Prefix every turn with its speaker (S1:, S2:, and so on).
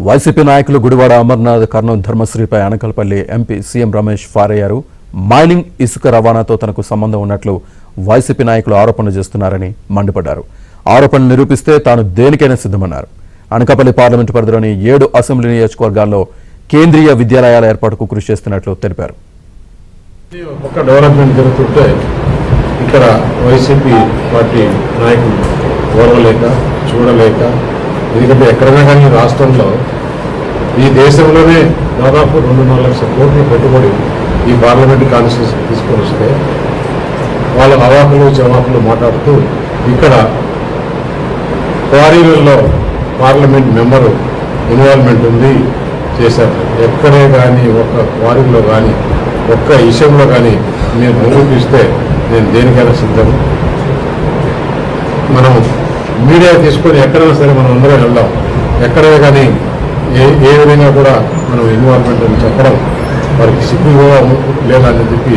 S1: YCP నాయకులు గుడివాడ అమర్నాథ్ కర్నూలు ధర్మశ్రీపై Anakapalli MP CM Ramesh fire అయ్యారు. మైనింగ్ ఇసుక రవాణాతో తనకు సంబంధం ఉన్నట్లు వైసీపీ నాయకులు ఆరోపణలు చేస్తున్నారని మండిపడ్డారు. ఆరోపణలు నిరూపిస్తే తాను దేనికైనా సిద్ధమన్నారు. అనకాపల్లి పార్లమెంటు పరిధిలోని 7 అసెంబ్లీ నియోజకవర్గాల్లో కేంద్రీయ విద్యాలయాల ఏర్పాటుకు కృషి చేస్తున్నట్లు తెలిపారు.
S2: ఒక డెవలప్మెంట్ జరుగుతుంటే ఇక్కడ వైసీపీ పార్టీ నాయకులు ఓర్వలేక చూడలేక, ఎందుకంటే ఎక్కడైనా కానీ రాష్ట్రంలో ఈ దేశంలోనే దాదాపు 2.5 లక్షల కోట్ల పెట్టుబడి ఈ పార్లమెంట్ కాన్స్టిట్యూన్సీ తీసుకొని వస్తే వాళ్ళ అవాకులు జవాకులు మాట్లాడుతూ ఇక్కడ క్వారీలలో పార్లమెంట్ మెంబరు ఇన్వాల్వ్మెంట్ ఉంది చేశారు. ఎక్కడే కానీ ఒక్క క్వారీలో కానీ ఒక్క విషయంలో కానీ మీరు ముందు చూస్తే నేను దేనికైనా సిద్ధం. మనం మీడియా తీసుకొని ఎక్కడైనా సరే మనం అందరం వెళ్దాం. ఎక్కడైనా కానీ ఏ విధంగా కూడా మనం ఇన్వాల్వ్మెంట్ అని చెప్పడం వారికి సిగ్గుగా లేదా అని చెప్పి